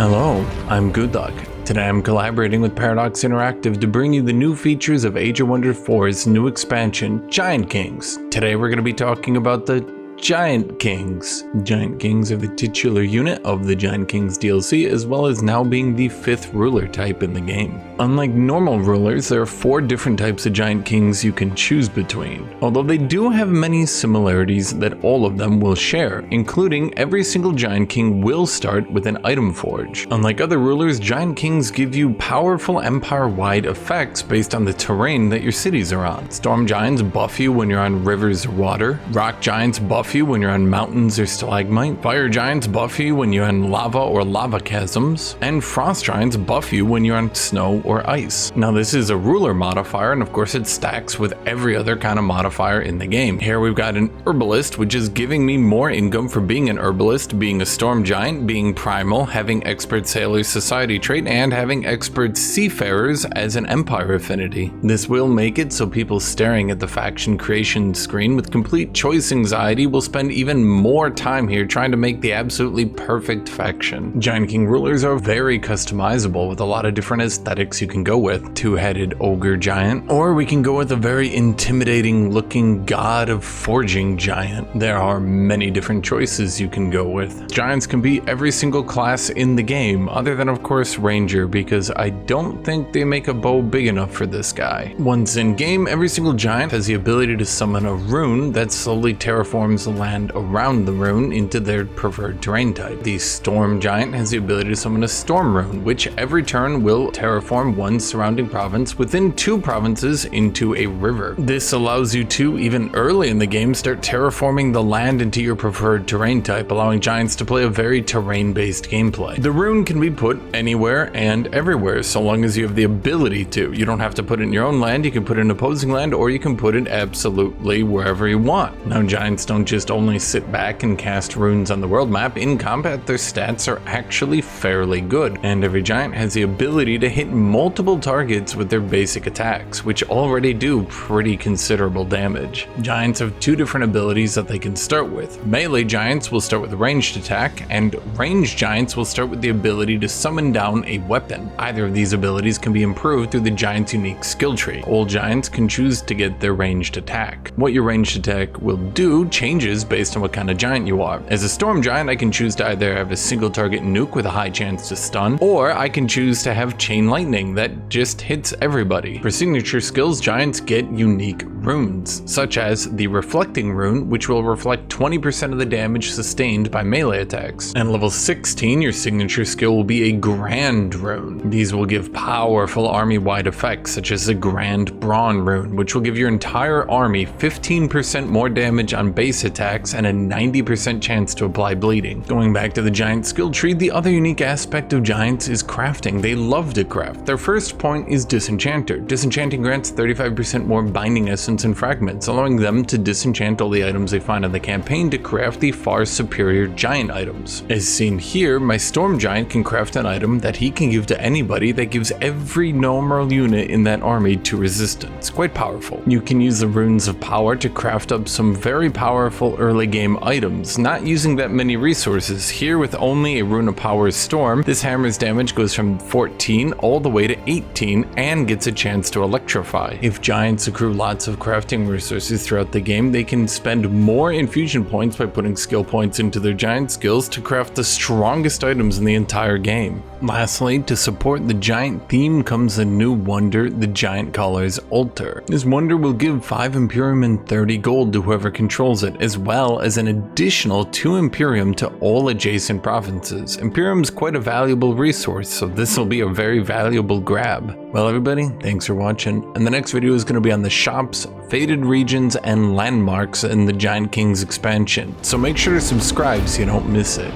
Hello, I'm Good Luck. Today I'm collaborating with Paradox Interactive to bring you the new features of Age of Wonder 4's new expansion, Giant Kings. Today we're going to be talking about the Giant Kings. Giant Kings are the titular unit of the Giant Kings DLC, as well as now being the 5th ruler type in the game. Unlike normal rulers, there are 4 different types of Giant Kings you can choose between, although they do have many similarities that all of them will share, including every single Giant King will start with an item forge. Unlike other rulers, Giant Kings give you powerful empire-wide effects based on the terrain that your cities are on. Storm Giants buff you when you're on rivers or water, Rock Giants buff you when you're on mountains or stalagmite, Fire Giants buff you when you're on lava or lava chasms, and Frost Giants buff you when you're on snow or ice. Now this is a ruler modifier, and of course it stacks with every other kind of modifier in the game. Here we've got an Herbalist, which is giving me more income for being an Herbalist, being a Storm Giant, being Primal, having Expert Sailors Society trait, and having Expert Seafarers as an Empire affinity. This will make it so people staring at the faction creation screen with complete choice anxiety will spend even more time here trying to make the absolutely perfect faction. Giant King rulers are very customizable with a lot of different aesthetics you can go with. Two-headed ogre giant, or we can go with a very intimidating looking god of forging giant. There are many different choices you can go with. Giants can be every single class in the game, other than of course Ranger, because I don't think they make a bow big enough for this guy. Once in game, every single giant has the ability to summon a rune that slowly terraforms the land around the rune into their preferred terrain type. The Storm Giant has the ability to summon a Storm rune, which every turn will terraform one surrounding province within 2 provinces into a river. This allows you to, even early in the game, start terraforming the land into your preferred terrain type, allowing giants to play a very terrain-based gameplay. The rune can be put anywhere and everywhere, so long as you have the ability to. You don't have to put it in your own land, you can put it in opposing land, or you can put it absolutely wherever you want. Now giants don't just only sit back and cast runes on the world map. In combat, their stats are actually fairly good, and every giant has the ability to hit multiple targets with their basic attacks, which already do pretty considerable damage. Giants have 2 different abilities that they can start with. Melee giants will start with ranged attack, and ranged giants will start with the ability to summon down a weapon. Either of these abilities can be improved through the giant's unique skill tree. All giants can choose to get their ranged attack. What your ranged attack will do changes based on what kind of giant you are. As a Storm Giant, I can choose to either have a single target nuke with a high chance to stun, or I can choose to have Chain Lightning that just hits everybody. For signature skills, giants get unique runes, such as the Reflecting Rune, which will reflect 20% of the damage sustained by melee attacks. And level 16, your signature skill will be a Grand Rune. These will give powerful army-wide effects, such as the Grand Brawn Rune, which will give your entire army 15% more damage on base attacks and a 90% chance to apply bleeding. Going back to the giant skill tree, the other unique aspect of giants is crafting. They love to craft. Their first point is Disenchanter. Disenchanting grants 35% more binding essence and fragments, allowing them to disenchant all the items they find in the campaign to craft the far superior giant items. As seen here, my Storm Giant can craft an item that he can give to anybody that gives every normal unit in that army 2 resistance. Quite powerful. You can use the runes of power to craft up some very powerful early game items, not using that many resources. Here, with only a Rune of Power's Storm, this hammer's damage goes from 14 all the way to 18 and gets a chance to electrify. If giants accrue lots of crafting resources throughout the game, they can spend more infusion points by putting skill points into their giant skills to craft the strongest items in the entire game. Lastly, to support the giant theme comes a new wonder, the Giant Caller's Altar. This wonder will give 5 Imperium and 30 gold to whoever controls it, as well as an additional 2 Imperium to all adjacent provinces. Imperium's quite a valuable resource, so this will be a very valuable grab. Well everybody, thanks for watching, and the next video is going to be on the shops, faded regions, and landmarks in the Giant Kings expansion, so make sure to subscribe so you don't miss it.